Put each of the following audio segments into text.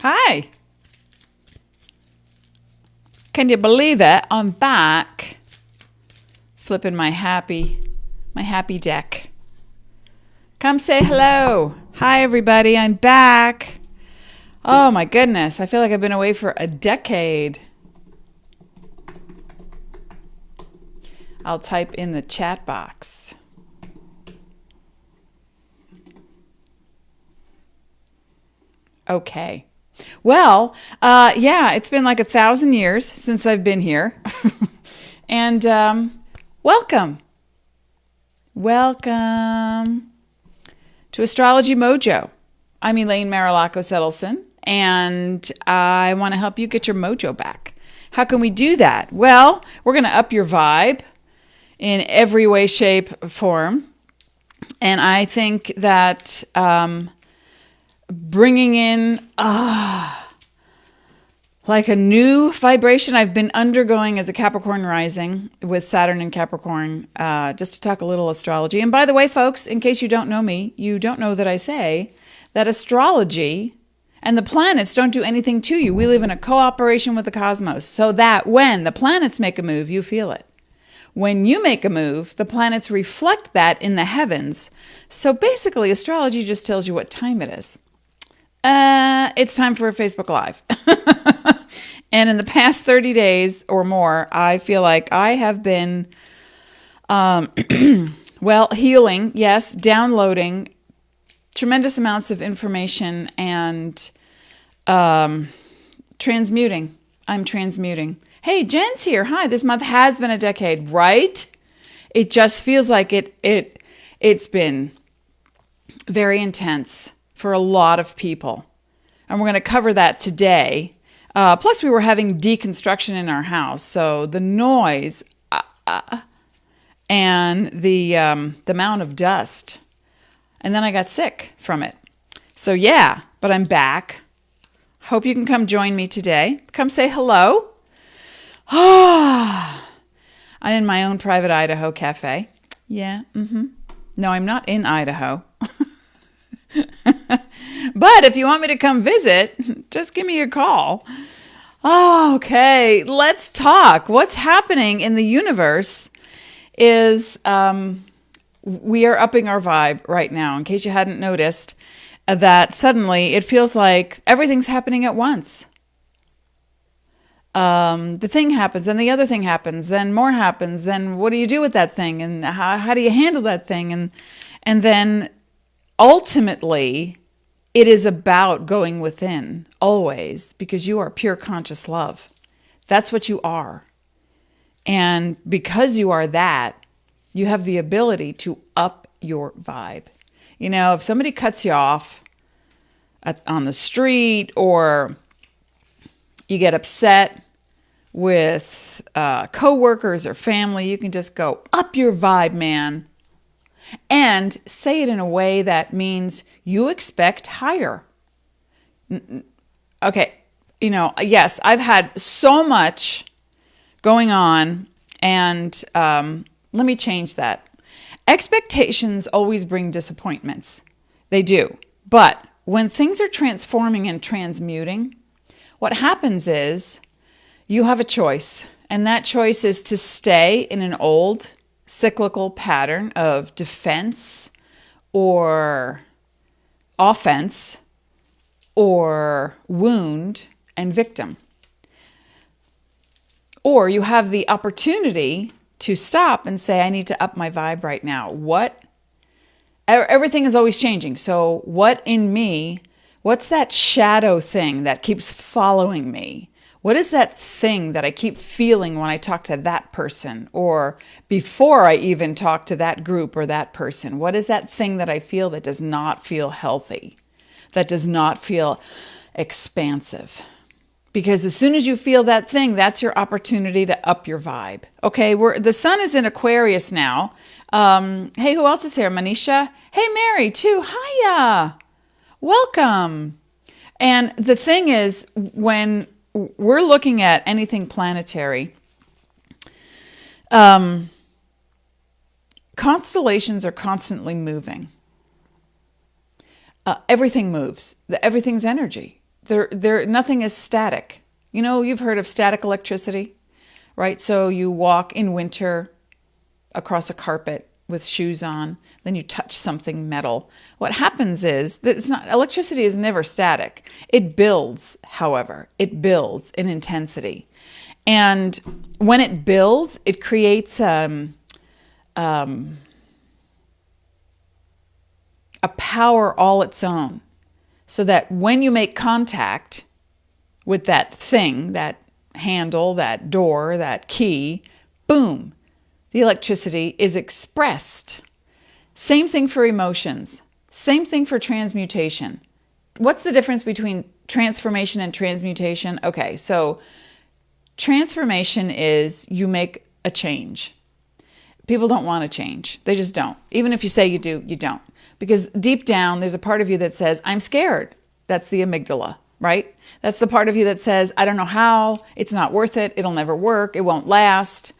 Hi. Can you believe it? I'm back. Flipping my happy deck. Come say hello. Hi, everybody. I'm back. Oh, my goodness. I feel like I've been away for a decade. I'll type in the chat box. Okay. Well, yeah, it's been like 1,000 years since I've been here. And welcome. Welcome to Astrology Mojo. I'm Elaine Marolakos Edelson, and I want to help you get your mojo back. How can we do that? Well, we're going to up your vibe in every way, shape, form. And I think that bringing in like a new vibration I've been undergoing as a Capricorn rising with Saturn in Capricorn, just to talk a little astrology. And by the way, folks, in case you don't know me, you don't know that I say that astrology and the planets don't do anything to you. We live in a cooperation with the cosmos, so that when the planets make a move, you feel it. When you make a move, the planets reflect that in the heavens. So basically, astrology just tells you what time it is. It's time for a Facebook Live. And in the past 30 days or more, I feel like I have been, well, healing, yes, downloading tremendous amounts of information and transmuting. I'm transmuting. Hey, Jen's here. Hi, this month has been a decade, right? It just feels like it's been very intense for a lot of people. And we're going to cover that today. Plus, we were having deconstruction in our house. So the noise and the amount of dust. And then I got sick from it. So yeah, but I'm back. Hope you can come join me today. Come say hello. I'm in my own private Idaho cafe. Yeah. No, I'm not in Idaho. But if you want me to come visit, just give me a call. Okay, let's talk. What's happening in the universe is we are upping our vibe right now. In case you hadn't noticed, that suddenly it feels like everything's happening at once. The thing happens, and the other thing happens, then more happens, then what do you do with that thing, and how do you handle that thing, and then ultimately it is about going within always, because you are pure conscious love. That's what you are. And because you are that, you have the ability to up your vibe. You know, if somebody cuts you off on the street, or you get upset with coworkers or family, you can just go up your vibe, man. And say it in a way that means you expect higher. Okay, you know, yes, I've had so much going on, and let me change that. Expectations always bring disappointments. They do. But when things are transforming and transmuting, what happens is you have a choice, and that choice is to stay in an old cyclical pattern of defense or offense or wound and victim. Or you have the opportunity to stop and say, I need to up my vibe right now. Everything is always changing. So what in me, what's that shadow thing that keeps following me? What is that thing that I keep feeling when I talk to that person, or before I even talk to that group or that person? What is that thing that I feel that does not feel healthy, that does not feel expansive? Because as soon as you feel that thing, that's your opportunity to up your vibe. Okay, the sun is in Aquarius now. Hey, who else is here? Manisha? Hey, Mary, too. Hiya. Welcome. And the thing is, when we're looking at anything planetary, Constellations are constantly moving. Everything moves. Everything's energy. Nothing is static. You know, you've heard of static electricity, right? So you walk in winter across a carpet with shoes on, then you touch something metal. What happens is that electricity is never static. It builds, however, it builds in intensity. And when it builds, it creates a power all its own. So that when you make contact with that thing, that handle, that door, that key, boom, the electricity is expressed. Same thing for emotions. Same thing for transmutation. What's the difference between transformation and transmutation? Okay, so transformation is you make a change. People don't want to change. They just don't. Even if you say you do, you don't. Because deep down, there's a part of you that says, I'm scared. That's the amygdala, right? That's the part of you that says, I don't know how, it's not worth it, it'll never work, it won't last,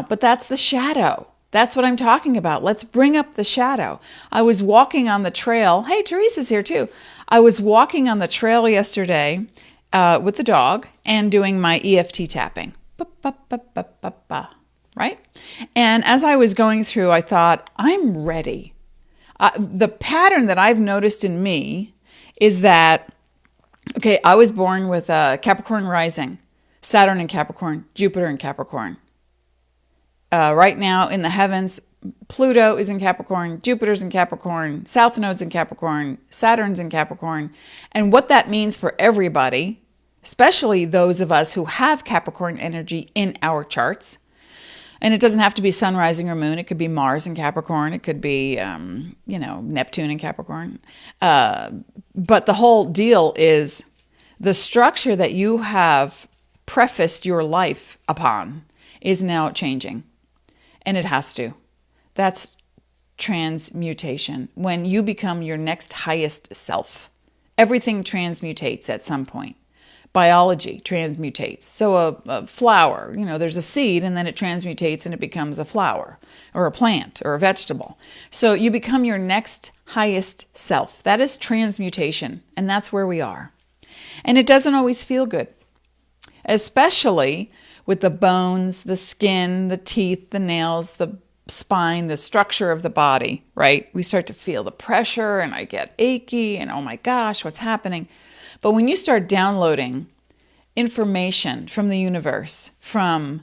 but that's the shadow. That's what I'm talking about. Let's bring up the shadow. I was walking on the trail. Hey, Teresa's here too. I was walking on the trail yesterday with the dog and doing my EFT tapping. Right? And as I was going through, I thought, I'm ready. The pattern that I've noticed in me is that, okay, I was born with Capricorn rising, Saturn in Capricorn, Jupiter in Capricorn. Right now in the heavens, Pluto is in Capricorn, Jupiter's in Capricorn, South Node's in Capricorn, Saturn's in Capricorn. And what that means for everybody, especially those of us who have Capricorn energy in our charts, and it doesn't have to be sun, rising, or moon. It could be Mars in Capricorn. It could be, Neptune in Capricorn. But the whole deal is the structure that you have prefaced your life upon is now changing. And it has to. That's transmutation. When you become your next highest self, everything transmutates at some point. Biology transmutates. So a flower, there's a seed and then it transmutates and it becomes a flower or a plant or a vegetable. So you become your next highest self. That is transmutation. And that's where we are. And it doesn't always feel good, especially with the bones, the skin, the teeth, the nails, the spine, the structure of the body, right? We start to feel the pressure and I get achy and oh my gosh, what's happening? But when you start downloading information from the universe, from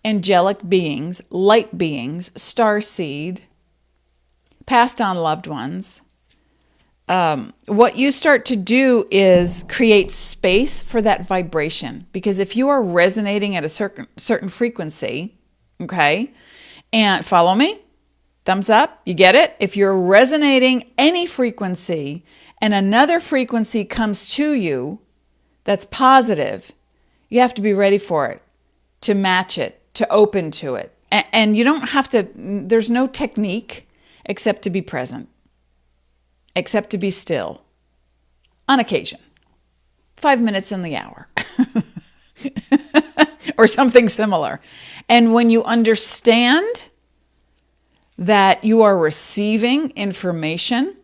angelic beings, light beings, starseed, passed on loved ones, what you start to do is create space for that vibration. Because if you are resonating at a certain frequency, okay, and follow me, thumbs up, you get it? If you're resonating any frequency, and another frequency comes to you that's positive, you have to be ready for it, to match it, to open to it. And you don't have to, there's no technique except to be present, except to be still, on occasion, 5 minutes in the hour, or something similar. And when you understand that you are receiving information,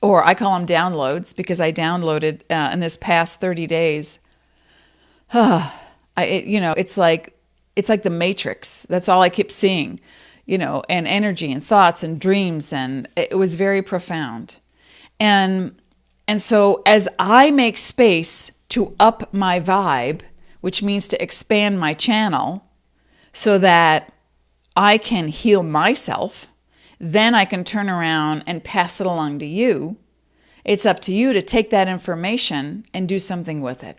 or I call them downloads because I downloaded in this past 30 days. It's like the Matrix. That's all I kept seeing, and energy and thoughts and dreams. And it was very profound. And so as I make space to up my vibe, which means to expand my channel so that I can heal myself, then I can turn around and pass it along to you. It's up to you to take that information and do something with it.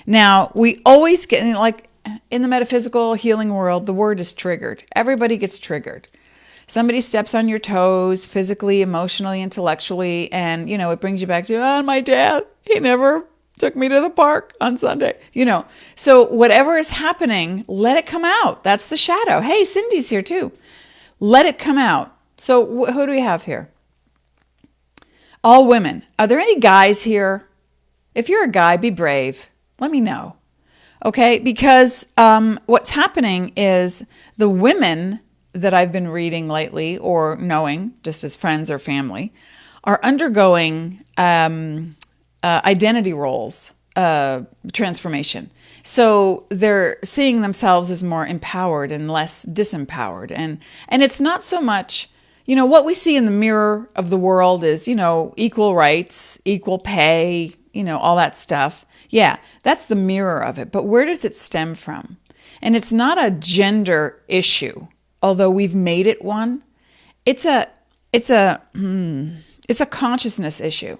Now, we always get, like in the metaphysical healing world, the word is triggered. Everybody gets triggered. Somebody steps on your toes physically, emotionally, intellectually, and, it brings you back to, my dad, he never took me to the park on Sunday. So whatever is happening, let it come out. That's the shadow. Hey, Cindy's here too. Let it come out. So who do we have here? All women. Are there any guys here? If you're a guy, be brave. Let me know. Okay? Because what's happening is the women that I've been reading lately or knowing just as friends or family are undergoing identity roles transformation. So they're seeing themselves as more empowered and less disempowered. And it's not so much, what we see in the mirror of the world is, equal rights, equal pay, all that stuff. Yeah, that's the mirror of it. But where does it stem from? And it's not a gender issue, although we've made it one. It's a consciousness issue.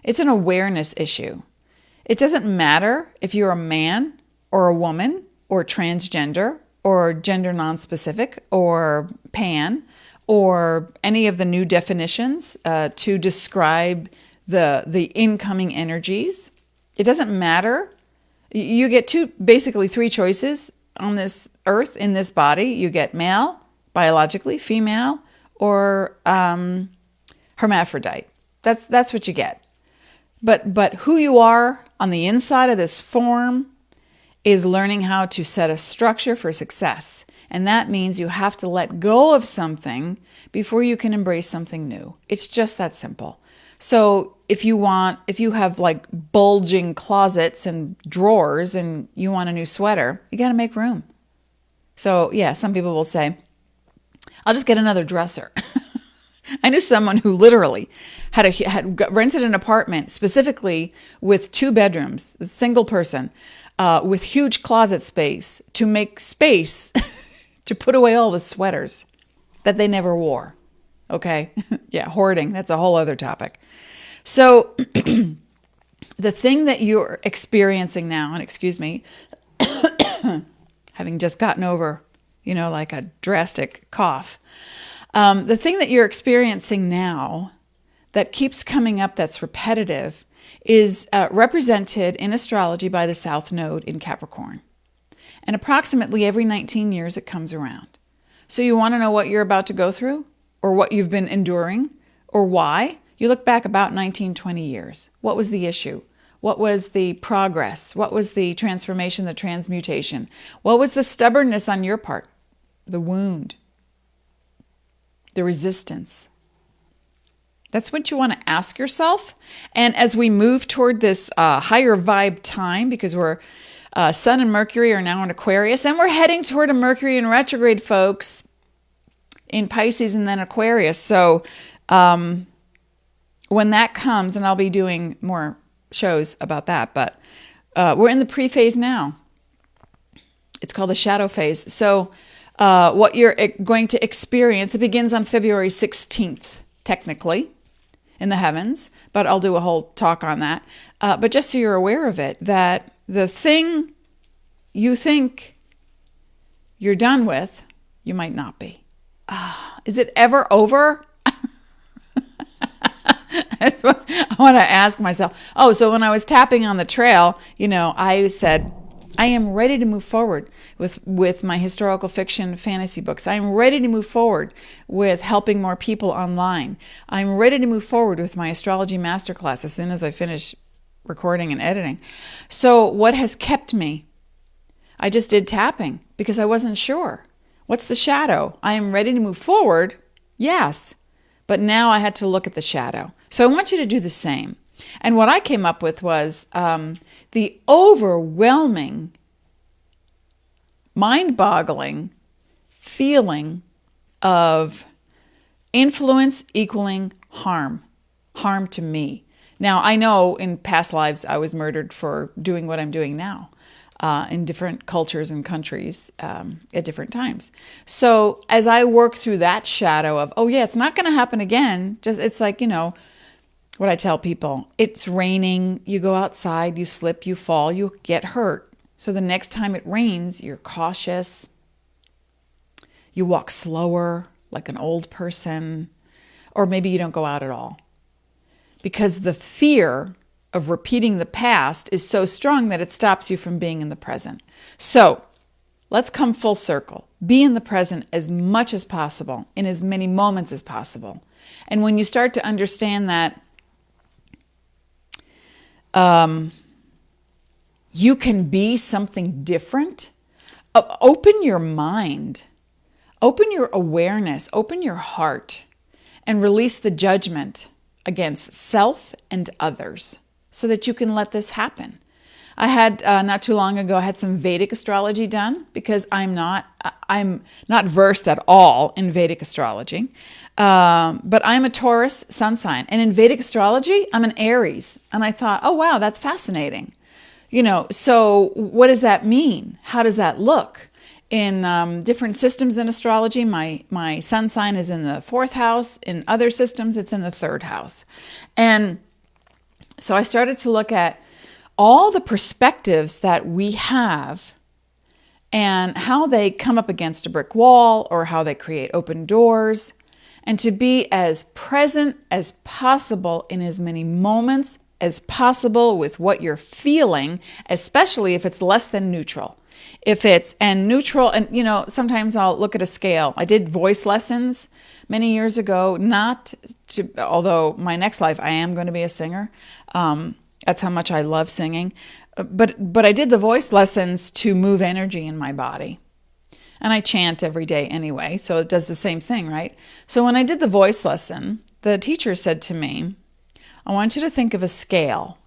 It's an awareness issue. It doesn't matter if you're a man or a woman or transgender or gender nonspecific or pan or any of the new definitions to describe the incoming energies. It doesn't matter. You get basically three choices on this earth, in this body. You get male, biologically, female, or hermaphrodite. That's what you get. But who you are on the inside of this form is learning how to set a structure for success. And that means you have to let go of something before you can embrace something new. It's just that simple. So if you have like bulging closets and drawers and you want a new sweater, you got to make room. So yeah, some people will say, I'll just get another dresser. I knew someone who literally had rented an apartment specifically with 2 bedrooms, a single person, with huge closet space to make space to put away all the sweaters that they never wore. Okay? Yeah, hoarding, that's a whole other topic. So the thing that you're experiencing now, and excuse me, having just gotten over, like a drastic cough, the thing that you're experiencing now that keeps coming up that's repetitive is represented in astrology by the South Node in Capricorn. And approximately every 19 years it comes around. So you want to know what you're about to go through or what you've been enduring or why? You look back about 19, 20 years. What was the issue? What was the progress? What was the transformation, the transmutation? What was the stubbornness on your part? The wound? The resistance? That's what you want to ask yourself. And as we move toward this higher vibe time, because we're Sun and Mercury are now in Aquarius, and we're heading toward a Mercury in retrograde, folks, in Pisces and then Aquarius. So when that comes, and I'll be doing more shows about that, but we're in the pre-phase now. It's called the shadow phase. So what you're going to experience, it begins on February 16th, technically, in the heavens, but I'll do a whole talk on that. But just so you're aware of it, that the thing you think you're done with, you might not be. Is it ever over? That's what I want to ask myself. Oh, so when I was tapping on the trail, I said, I am ready to move forward with my historical fiction fantasy books. I am ready to move forward with helping more people online. I'm ready to move forward with my astrology masterclass as soon as I finish recording and editing. So what has kept me? I just did tapping because I wasn't sure. What's the shadow? I am ready to move forward. Yes. But now I had to look at the shadow. So I want you to do the same. And what I came up with was the overwhelming, mind-boggling feeling of influence equaling harm to me. Now, I know in past lives I was murdered for doing what I'm doing now in different cultures and countries at different times. So as I work through that shadow of, oh yeah, it's not going to happen again. It's like, what I tell people, it's raining, you go outside, you slip, you fall, you get hurt. So the next time it rains, you're cautious. You walk slower, like an old person, or maybe you don't go out at all. Because the fear of repeating the past is so strong that it stops you from being in the present. So let's come full circle. Be in the present as much as possible, in as many moments as possible. And when you start to understand that you can be something different, open your mind. Open your awareness, open your heart, and release the judgment against self and others so that you can let this happen. I had, not too long ago, I had some Vedic astrology done because I'm not versed at all in Vedic astrology. But I'm a Taurus sun sign. And in Vedic astrology, I'm an Aries. And I thought, oh, wow, that's fascinating. So what does that mean? How does that look? In different systems in astrology, my sun sign is in the 4th house. In other systems, it's in the 3rd house. And so I started to look at all the perspectives that we have and how they come up against a brick wall or how they create open doors, and to be as present as possible in as many moments as possible with what you're feeling, especially if it's less than neutral. If it's neutral, and sometimes I'll look at a scale. I did voice lessons many years ago, although my next life I am going to be a singer. That's how much I love singing. But I did the voice lessons to move energy in my body. And I chant every day anyway, so it does the same thing, right? So when I did the voice lesson, the teacher said to me, I want you to think of a scale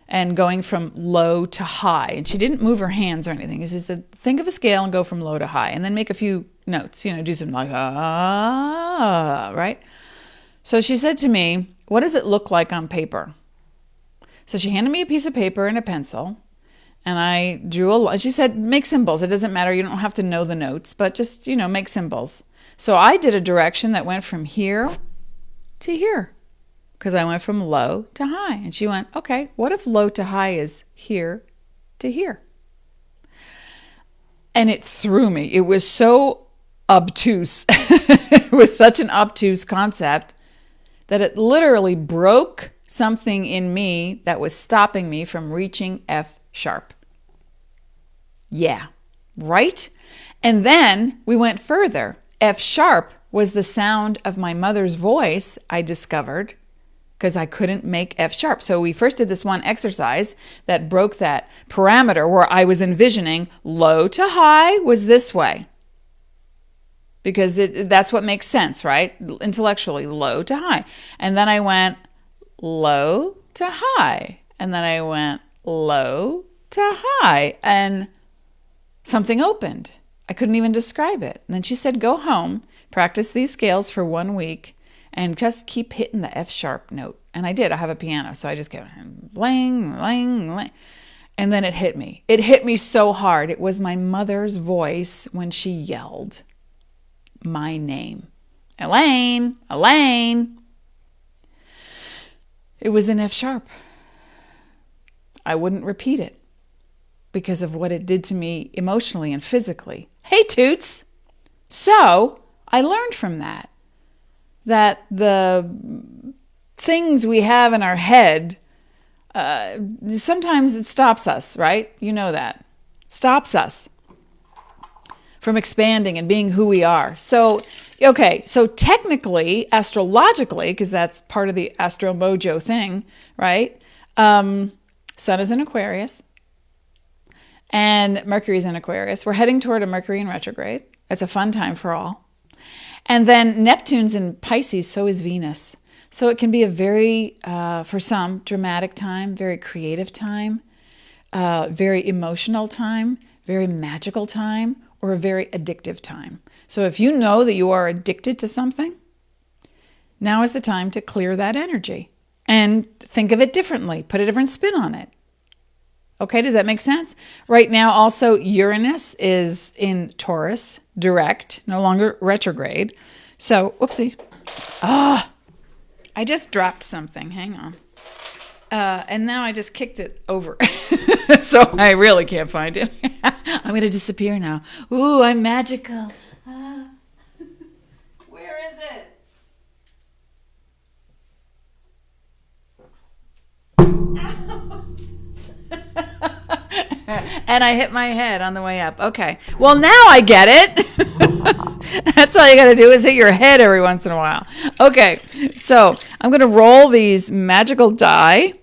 and going from low to high. And she didn't move her hands or anything. She said, think of a scale and go from low to high. And then make a few notes, do something like, ah, right? So she said to me, what does it look like on paper? So she handed me a piece of paper and a pencil. And I drew she said, make symbols. It doesn't matter. You don't have to know the notes, but just, make symbols. So I did a direction that went from here to here because I went from low to high. And she went, okay, what if low to high is here to here? And it threw me. It was so obtuse. It was such an obtuse concept that it literally broke something in me that was stopping me from reaching F sharp. Yeah, right? And then we went further. F sharp was the sound of my mother's voice, I discovered, because I couldn't make F sharp. So we first did this one exercise that broke that parameter where I was envisioning low to high was this way. Because that's what makes sense, right? Intellectually, low to high. And then I went low to high. And then I went low to high. And something opened. I couldn't even describe it. And then she said, go home, practice these scales for 1 week, and just keep hitting the F sharp note. And I did. I have a piano. So I just go blang, blang, blang. And then it hit me. It hit me so hard. It was my mother's voice when she yelled my name. Elaine, Elaine. It was in F sharp. I wouldn't repeat it because of what it did to me emotionally and physically. Hey, Toots. So I learned from that the things we have in our head, sometimes it stops us, right? You know that. Stops us from expanding and being who we are. So, okay, so technically, astrologically, because that's part of the Astrologymojo thing, right? Sun is in Aquarius and Mercury is in Aquarius. We're heading toward a Mercury in retrograde. It's a fun time for all. And then Neptune's in Pisces, so is Venus. So it can be a very, for some, dramatic time, very creative time, very emotional time, very magical time, or a very addictive time. So if you know that you are addicted to something, now is the time to clear that energy and think of it differently, put a different spin on it. Okay, does that make sense? Right now, also, Uranus is in Taurus, direct, no longer retrograde. So, whoopsie. I just dropped something. Hang on. And now I just kicked it over. So I really can't find it. I'm going to disappear now. Ooh, I'm magical. Where is it? And I hit my head on the way up. Okay. Well, now I get it. That's all you got to do is hit your head every once in a while. Okay. So I'm going to roll these magical die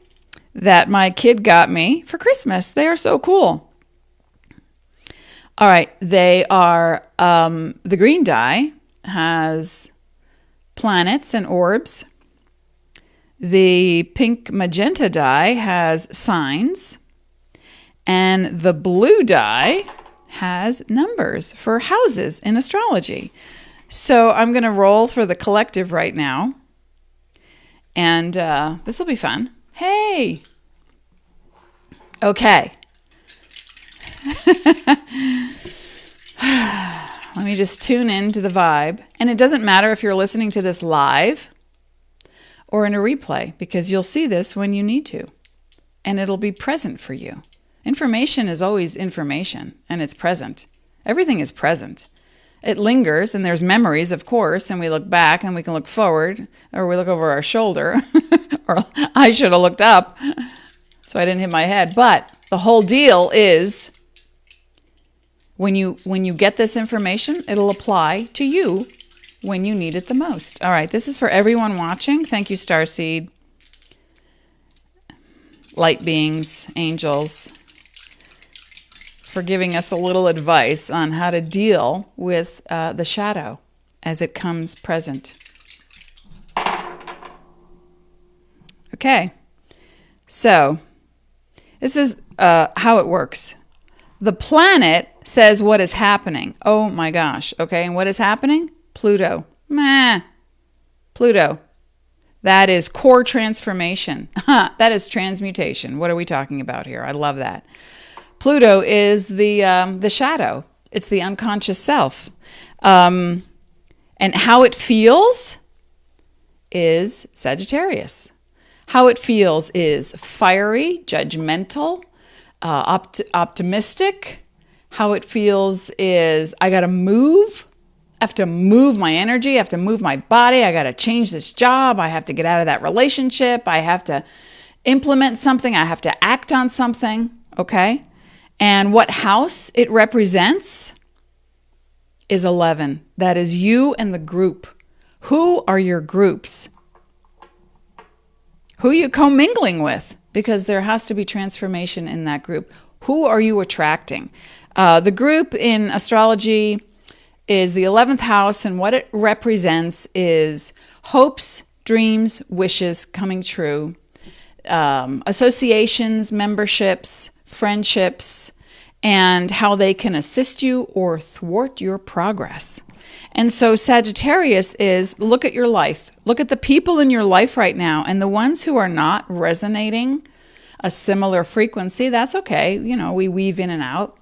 that my kid got me for Christmas. They are so cool. All right. They are The green die has planets and orbs. The pink magenta die has signs. And the blue die has numbers for houses in astrology. So I'm going to roll for the collective right now. And this will be fun. Hey! Okay. Let me just tune in to the vibe. And it doesn't matter if you're listening to this live or in a replay, because you'll see this when you need to. And it'll be present for you. Information is always information, and it's present. Everything is present. It lingers, and there's memories, of course, and we look back, and we can look forward, or we look over our shoulder, or I should have looked up, so I didn't hit my head. But the whole deal is, when you get this information, it'll apply to you when you need it the most. All right, this is for everyone watching. Thank you, Starseed, light beings, angels, for giving us a little advice on how to deal with the shadow as it comes present. Okay, so this is how it works. The planet says what is happening. Oh my gosh, okay, and what is happening? Pluto. Meh. Pluto. That is core transformation. That is transmutation. What are we talking about here? I love that. Pluto is the shadow. It's the unconscious self. And how it feels is Sagittarius. How it feels is fiery, judgmental, optimistic. How it feels is I got to move. I have to move my energy. I have to move my body. I got to change this job. I have to get out of that relationship. I have to implement something. I have to act on something. Okay? And what house it represents is 11. That is you and the group. Who are your groups? Who are you commingling with? Because there has to be transformation in that group. Who are you attracting? The group in astrology is the 11th house, and what it represents is hopes, dreams, wishes coming true, associations, memberships, friendships, and how they can assist you or thwart your progress. And so Sagittarius is, look at your life. Look at the people in your life right now, and the ones who are not resonating a similar frequency, that's okay. You know, we weave in and out.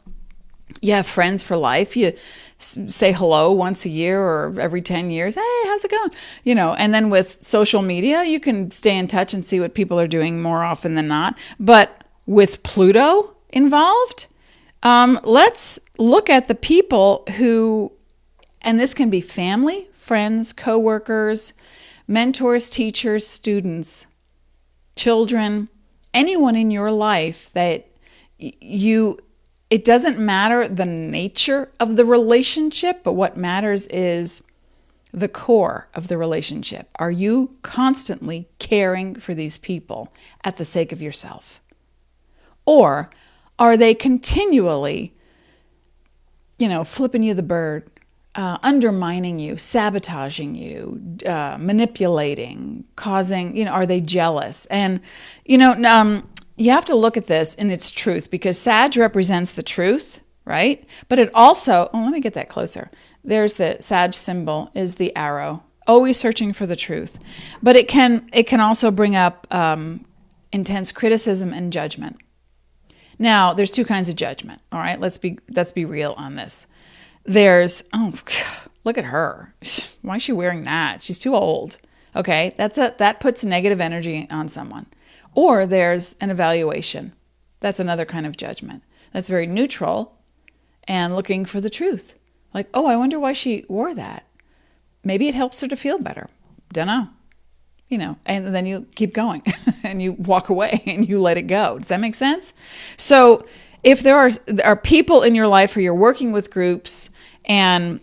You have friends for life. You say hello once a year or every 10 years. Hey, how's it going? You know, and then with social media, you can stay in touch and see what people are doing more often than not. But with Pluto involved, let's look at the people who, and this can be family, friends, coworkers, mentors, teachers, students, children, anyone in your life that it doesn't matter the nature of the relationship, but what matters is the core of the relationship. Are you constantly caring for these people at the sake of yourself? Or are they continually, flipping you the bird, undermining you, sabotaging you, manipulating, causing, are they jealous? And, you have to look at this in its truth, because Sag represents the truth, right? But it also, let me get that closer. There's the Sag symbol is the arrow, always searching for the truth. But it can also bring up intense criticism and judgment. Now, there's two kinds of judgment, all right? Let's be real on this. There's, look at her. Why is she wearing that? She's too old. Okay, that puts negative energy on someone. Or there's an evaluation. That's another kind of judgment. That's very neutral and looking for the truth. Like, I wonder why she wore that. Maybe it helps her to feel better. Dunno. And then you keep going and you walk away and you let it go. Does that make sense? So if there are people in your life where you're working with groups and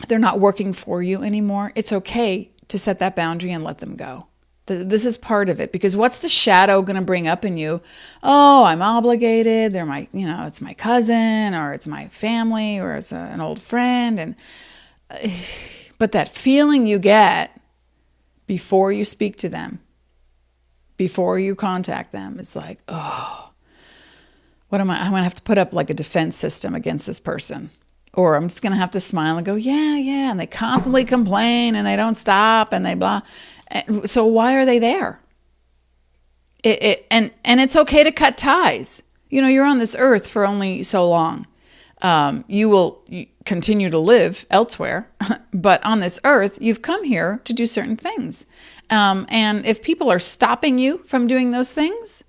they're not working for you anymore, it's okay to set that boundary and let them go. This is part of it, because what's the shadow going to bring up in you? Oh, I'm obligated. They're my, it's my cousin, or it's my family, or it's an old friend. But that feeling you get before you speak to them, before you contact them, it's like, oh, I'm going to have to put up like a defense system against this person. Or I'm just going to have to smile and go, yeah. And they constantly complain and they don't stop and they blah. So why are they there? And it's okay to cut ties. You're on this earth for only so long. You will continue to live elsewhere, but on this earth, you've come here to do certain things. And if people are stopping you from doing those things,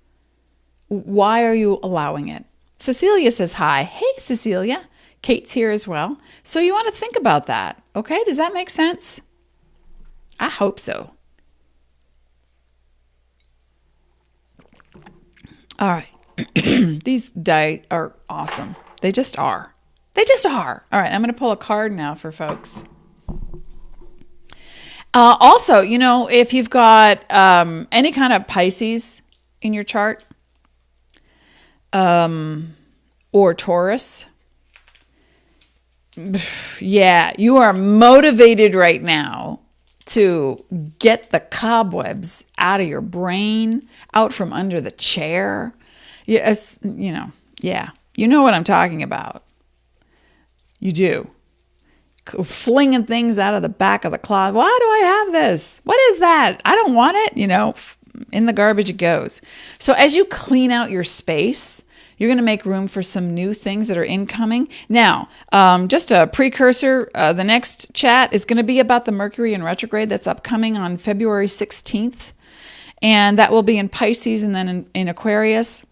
why are you allowing it? Cecilia says hi. Hey, Cecilia. Kate's here as well. So you want to think about that. Okay. Does that make sense? I hope so. All right. These die are awesome. They just are. All right. I'm going to pull a card now for folks. Also, if you've got any kind of Pisces in your chart, or Taurus, yeah, you are motivated right now to get the cobwebs out of your brain, out from under the chair. Yes, yeah, you know what I'm talking about. You do. Flinging things out of the back of the closet. Why do I have this? What is that? I don't want it. In the garbage it goes. So as you clean out your space, you're going to make room for some new things that are incoming. Now, just a precursor, the next chat is going to be about the Mercury in retrograde that's upcoming on February 16th. And that will be in Pisces and then in Aquarius.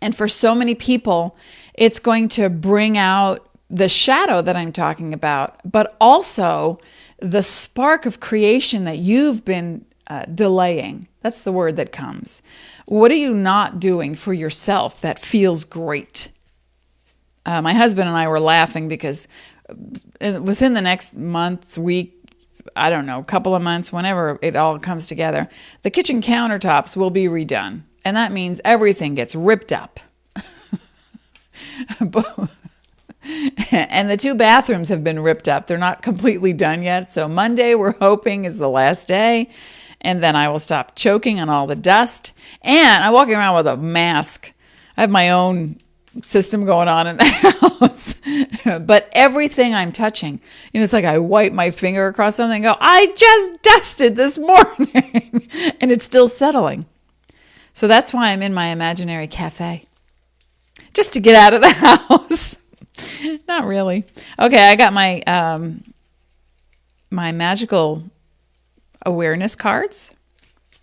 And for so many people, it's going to bring out the shadow that I'm talking about, but also the spark of creation that you've been delaying. That's the word that comes. What are you not doing for yourself that feels great? My husband and I were laughing because within the next month, week, I don't know, couple of months, whenever it all comes together, the kitchen countertops will be redone. And that means everything gets ripped up. And the 2 bathrooms have been ripped up. They're not completely done yet. So Monday, we're hoping, is the last day. And then I will stop choking on all the dust. And I'm walking around with a mask. I have my own system going on in the house. But everything I'm touching, it's like I wipe my finger across something and go, I just dusted this morning. And it's still settling. So that's why I'm in my imaginary cafe. Just to get out of the house. Not really. Okay, I got my my magical awareness cards.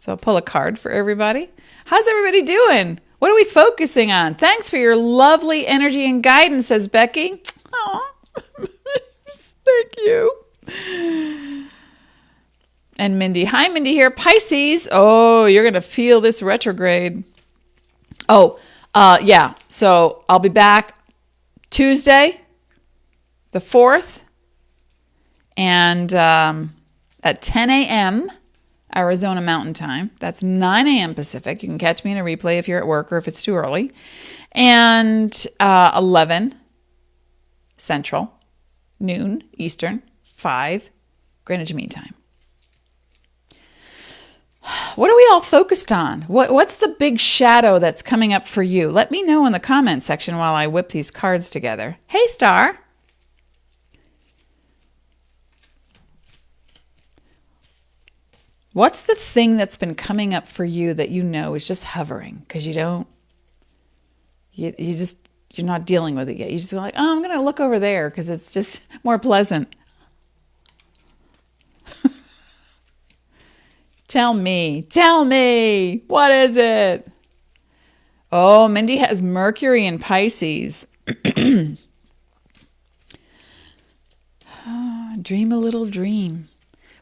So I'll pull a card for everybody. How's everybody doing? What are we focusing on? Thanks for your lovely energy and guidance, says Becky. Oh, thank you. And Mindy. Hi, Mindy here. Pisces. Oh, you're going to feel this retrograde. Oh, yeah. So I'll be back Tuesday, the 4th, and at 10 a.m. Arizona Mountain Time. That's 9 a.m. Pacific. You can catch me in a replay if you're at work or if it's too early. And 11 Central, noon Eastern, 5 Greenwich Mean Time. What are we all focused on? What's the big shadow that's coming up for you? Let me know in the comment section while I whip these cards together. Hey, Star. What's the thing that's been coming up for you that is just hovering because you're not dealing with it yet. You just go like, oh, I'm going to look over there because it's just more pleasant. Tell me, what is it? Oh, Mindy has Mercury in Pisces. Dream a little dream.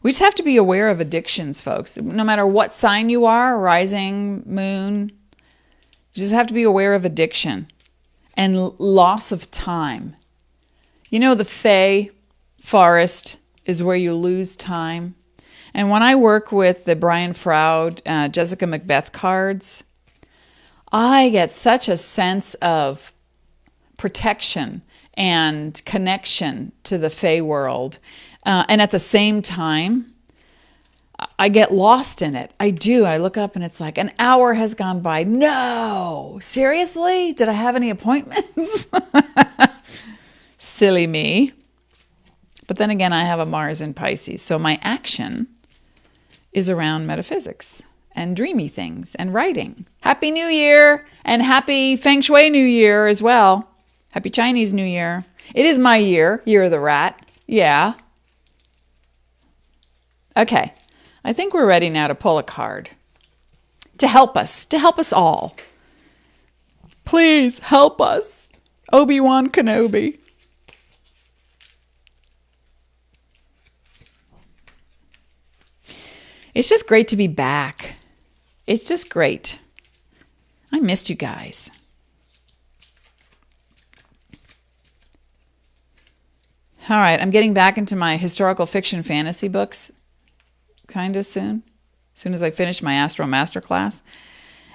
We just have to be aware of addictions, folks. No matter what sign you are, rising, moon, you just have to be aware of addiction and loss of time. The Fae forest is where you lose time. And when I work with the Brian Froud, Jessica Macbeth cards, I get such a sense of protection and connection to the Fey world. And at the same time, I get lost in it. I do. I look up and it's like an hour has gone by. No, seriously? Did I have any appointments? Silly me. But then again, I have a Mars in Pisces. So my action is around metaphysics and dreamy things and writing. Happy New Year and happy Feng Shui New Year as well. Happy Chinese New Year. It is my year of the rat. Yeah. Okay. I think we're ready now to pull a card to help us all. Please help us, Obi-Wan Kenobi. It's just great to be back. It's just great. I missed you guys. All right, I'm getting back into my historical fiction fantasy books kind of soon as I finish my Astro Masterclass.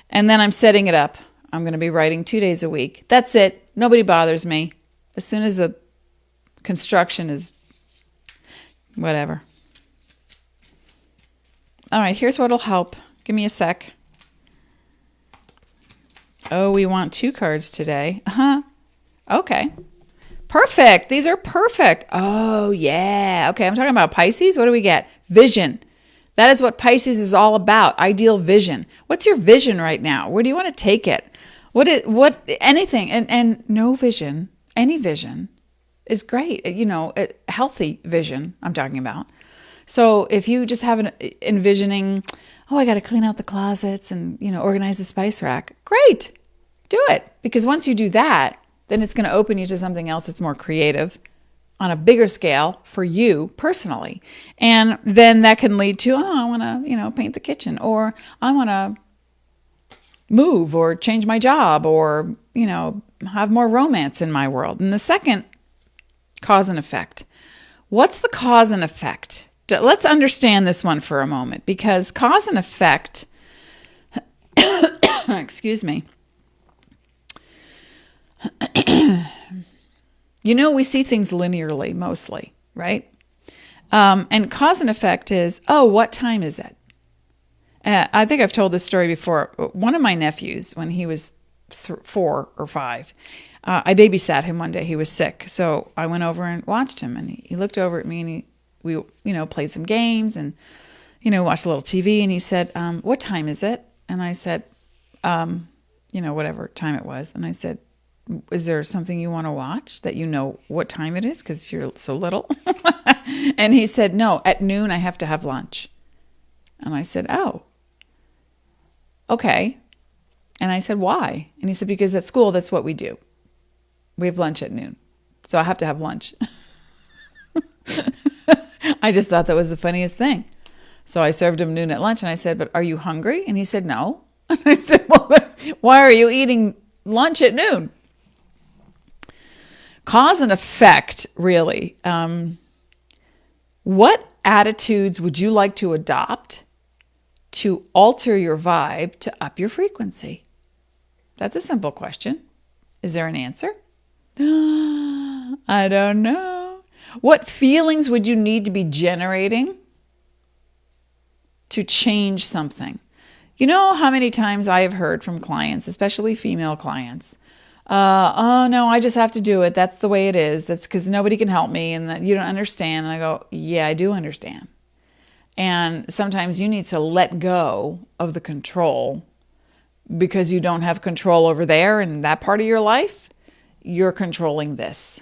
And then I'm setting it up. I'm going to be writing 2 days a week. That's it. Nobody bothers me. As soon as the construction is whatever. All right, here's what'll help. Give me a sec. Oh, we want 2 cards today. Okay. Perfect. These are perfect. Oh, yeah. Okay, I'm talking about Pisces. What do we get? Vision. That is what Pisces is all about. Ideal vision. What's your vision right now? Where do you want to take it? Anything. And no vision, any vision is great. Healthy vision I'm talking about. So if you just have an envisioning, I got to clean out the closets and, organize the spice rack. Great. Do it. Because once you do that, then it's going to open you to something else that's more creative on a bigger scale for you personally. And then that can lead to, I want to, paint the kitchen, or I want to move or change my job, or, have more romance in my world. And the second, cause and effect. What's the cause and effect? Let's understand this one for a moment, because cause and effect, excuse me, we see things linearly mostly, right? And cause and effect is, what time is it? I think I've told this story before. One of my nephews, when he was 4 or 5, I babysat him one day. He was sick. So I went over and watched him, and he looked over at me, and we played some games and, watched a little TV, and he said, what time is it? And I said, whatever time it was. And I said, is there something you want to watch that what time it is? Because you're so little. And he said, no, at noon I have to have lunch. And I said, oh, okay. And I said, why? And he said, because at school, that's what we do. We have lunch at noon. So I have to have lunch. I just thought that was the funniest thing. So I served him noon at lunch, and I said, but are you hungry? And he said, no. And I said, well, then why are you eating lunch at noon? Cause and effect, really. What attitudes would you like to adopt to alter your vibe to up your frequency? That's a simple question. Is there an answer? I don't know. What feelings would you need to be generating to change something? You know how many times I have heard from clients, especially female clients, oh no, I just have to do it. That's the way it is. That's because nobody can help me, and that you don't understand. And I go, yeah, I do understand. And sometimes you need to let go of the control because you don't have control over there in that part of your life. You're controlling this.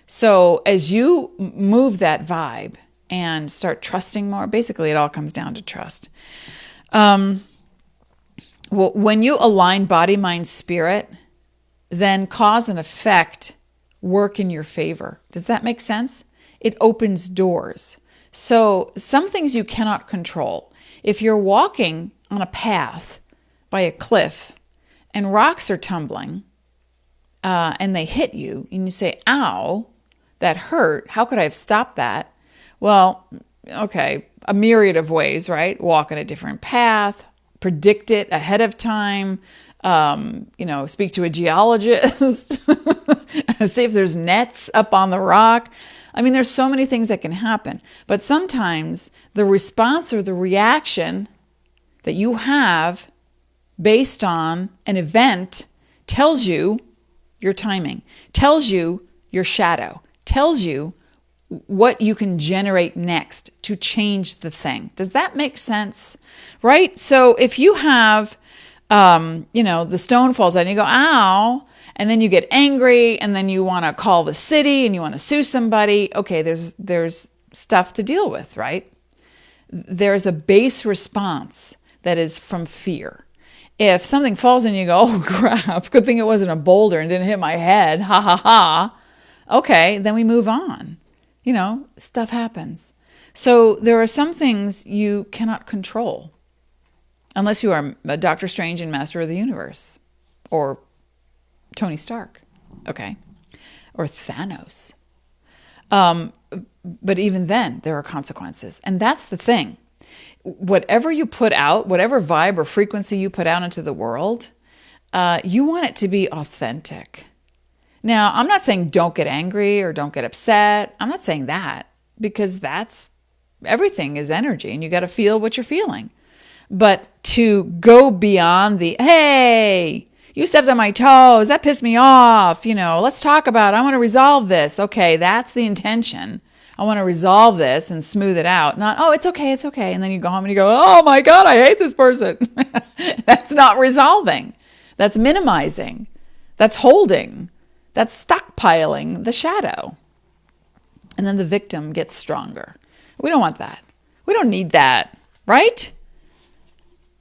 So as you move that vibe and start trusting more, basically it all comes down to trust. Well, when you align body, mind, spirit, then cause and effect work in your favor. Does that make sense? It opens doors. So some things you cannot control. If you're walking on a path by a cliff and rocks are tumbling and they hit you and you say, ow, that hurt. How could I have stopped that? Well, okay, a myriad of ways, right? Walk on a different path, predict it ahead of time, speak to a geologist, see if there's nets up on the rock. I mean, there's so many things that can happen. But sometimes the response or the reaction that you have based on an event tells you your timing, tells you your shadow, tells you what you can generate next to change the thing. Does that make sense? Right? So if you have, the stone falls out and you go, ow, and then you get angry and then you want to call the city and you want to sue somebody. Okay, there's stuff to deal with, right? There's a base response that is from fear. If something falls and you go, oh crap, good thing it wasn't a boulder and didn't hit my head, ha ha ha. Okay, then we move on. Stuff happens. So there are some things you cannot control unless you are a Doctor Strange and Master of the Universe, or Tony Stark, okay, or Thanos. But even then, there are consequences. And that's the thing. Whatever you put out, whatever vibe or frequency you put out into the world, you want it to be authentic. Now, I'm not saying don't get angry or don't get upset. I'm not saying that, because everything is energy and you got to feel what you're feeling. But to go beyond hey, you stepped on my toes, that pissed me off, let's talk about it. I want to resolve this. Okay, that's the intention. I want to resolve this and smooth it out. Not, oh, it's okay. And then you go home and you go, oh my God, I hate this person. That's not resolving. That's minimizing. That's holding. That's stockpiling the shadow. And then the victim gets stronger. We don't want that. We don't need that, right?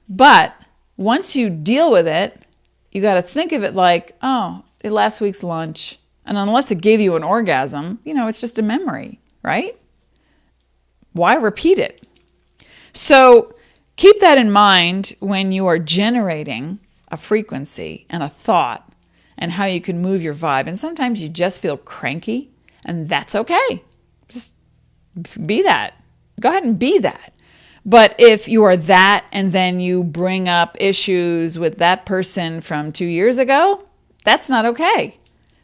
But once you deal with it, you got to think of it like, oh, last week's lunch. And unless it gave you an orgasm, it's just a memory, right? Why repeat it? So keep that in mind when you are generating a frequency and a thought and how you can move your vibe. And sometimes you just feel cranky, and that's okay. Just be that. Go ahead and be that. But if you are that and then you bring up issues with that person from 2 years ago, that's not okay,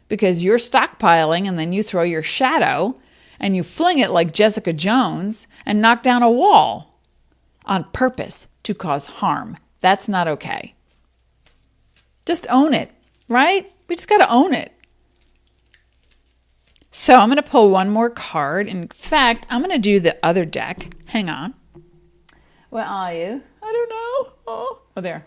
because you're stockpiling and then you throw your shadow and you fling it like Jessica Jones and knock down a wall on purpose to cause harm. That's not okay. Just own it, right? We just got to own it. So I'm going to pull one more card. In fact, I'm going to do the other deck. Hang on. Where are you? I don't know. Oh, there.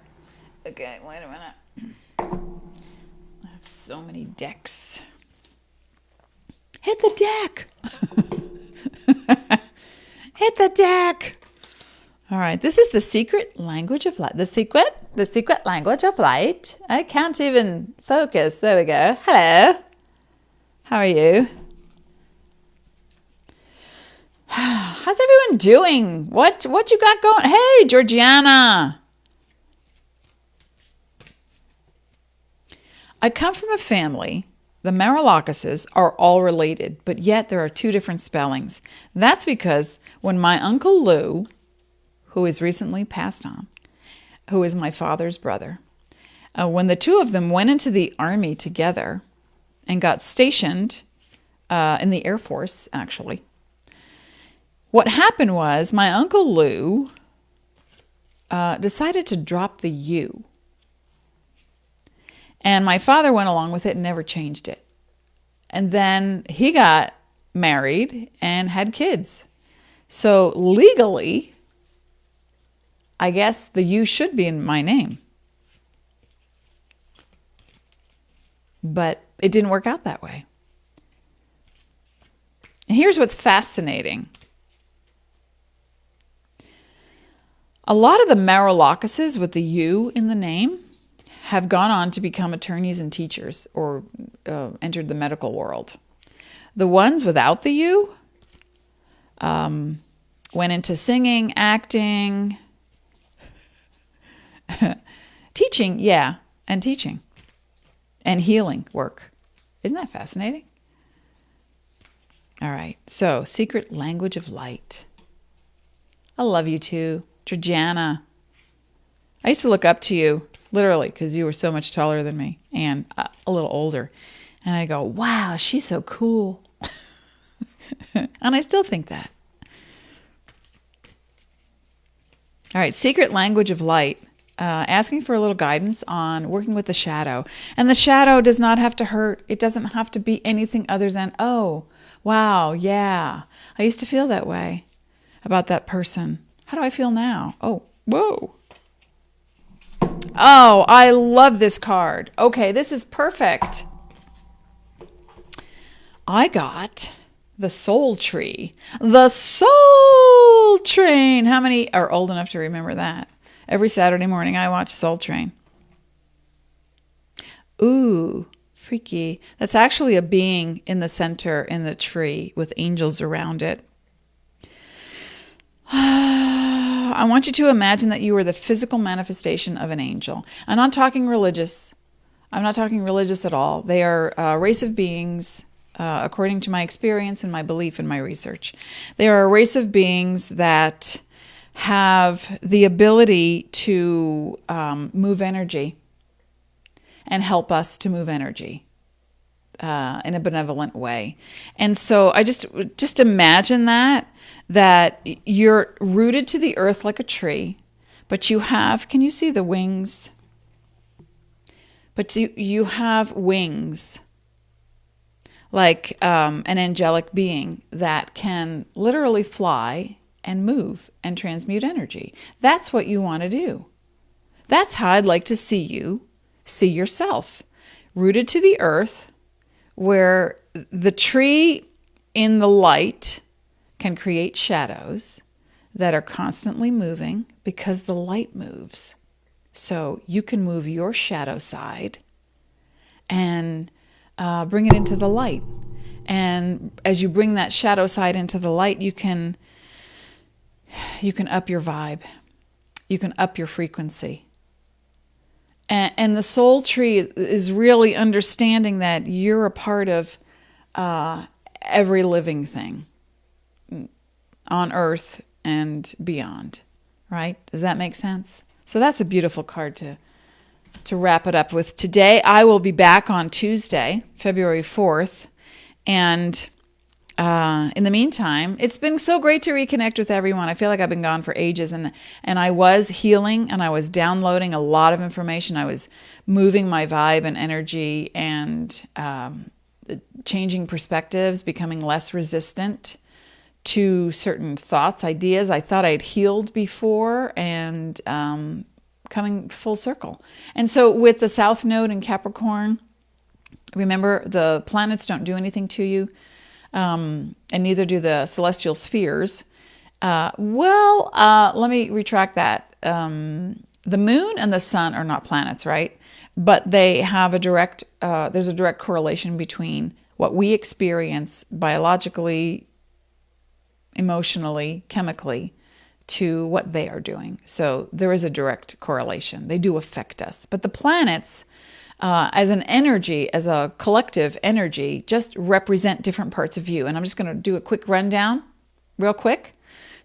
Okay, wait a minute. I have so many decks. Hit the deck. Hit the deck. All right, this is the secret language of light. The secret language of light. I can't even focus. There we go. Hello. How are you? How's everyone doing? What you got going? Hey, Georgiana. I come from a family. The Marolakoses are all related, but yet there are two different spellings. That's because when my Uncle Lou, who is recently passed on, who is my father's brother, when the two of them went into the army together and got stationed in the Air Force, actually, what happened was my Uncle Lou decided to drop the U. And my father went along with it and never changed it. And then he got married and had kids. So legally, I guess the U should be in my name. But it didn't work out that way. And here's what's fascinating. A lot of the Marolakoses with the U in the name have gone on to become attorneys and teachers or entered the medical world. The ones without the U went into singing, acting, teaching, and teaching and healing work. Isn't that fascinating? All right, so secret language of light. I love you too. Georgiana. I used to look up to you, literally, because you were so much taller than me and a little older. And I go, wow, she's so cool. And I still think that. All right, secret language of light. Asking for a little guidance on working with the shadow. And the shadow does not have to hurt. It doesn't have to be anything other than, oh, wow, yeah. I used to feel that way about that person. How do I feel now? Oh, whoa. Oh, I love this card. Okay, this is perfect. I got the Soul Tree. The Soul Train. How many are old enough to remember that? Every Saturday morning I watch Soul Train. Ooh, freaky. That's actually a being in the center in the tree with angels around it. I want you to imagine that you are the physical manifestation of an angel. I'm not talking religious. I'm not talking religious at all. They are a race of beings, according to my experience and my belief and my research. They are a race of beings that have the ability to move energy and help us to move energy in a benevolent way. And so I just imagine that you're rooted to the earth like a tree, but you have, can you see the wings? But you have wings like an angelic being that can literally fly and move and transmute energy. That's what you want to do. That's how I'd like to see you see yourself. Rooted to the earth, where the tree in the light can create shadows that are constantly moving because the light moves. So you can move your shadow side and bring it into the light. And as you bring that shadow side into the light, you can up your vibe. You can up your frequency. And the soul tree is really understanding that you're a part of every living thing on earth and beyond, right? Does that make sense? So that's a beautiful card to wrap it up with. Today, I will be back on Tuesday, February 4th. And in the meantime, it's been so great to reconnect with everyone. I feel like I've been gone for ages, and I was healing, and I was downloading a lot of information. I was moving my vibe and energy and changing perspectives, becoming less resistant to certain thoughts, ideas I thought I'd healed before, and coming full circle. And so with the South Node in Capricorn, remember the planets don't do anything to you. And neither do the celestial spheres. Let me retract that. The moon and the sun are not planets, right? But they have there's a direct correlation between what we experience biologically, emotionally, chemically, to what they are doing. So there is a direct correlation. They do affect us. But the planets, as an energy, as a collective energy, just represent different parts of you. And I'm just going to do a quick rundown real quick.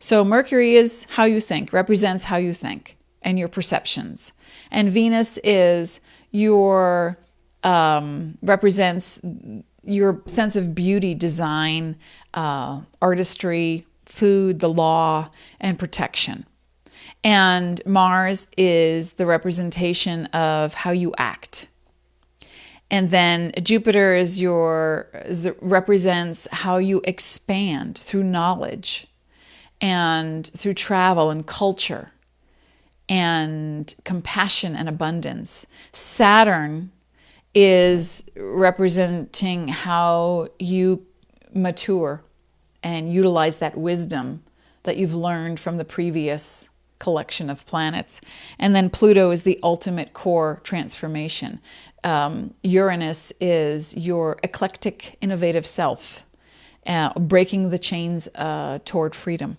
So Mercury is how you think, represents how you think and your perceptions. And Venus is represents your sense of beauty, design, artistry, food, the law, and protection. And Mars is the representation of how you act. And then Jupiter represents how you expand through knowledge and through travel and culture and compassion and abundance. Saturn is representing how you mature and utilize that wisdom that you've learned from the previous collection of planets. And then Pluto is the ultimate core transformation. Uranus is your eclectic, innovative self, breaking the chains toward freedom.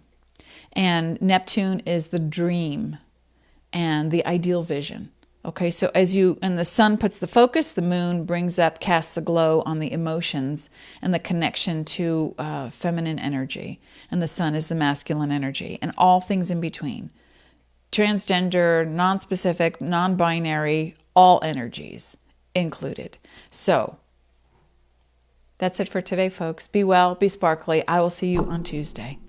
And Neptune is the dream and the ideal vision Okay, so and the sun puts the focus, the moon brings up, casts a glow on the emotions and the connection to feminine energy. And the sun is the masculine energy and all things in between. Transgender, non-specific, non-binary, all energies included. So that's it for today, folks. Be well, be sparkly. I will see you on Tuesday.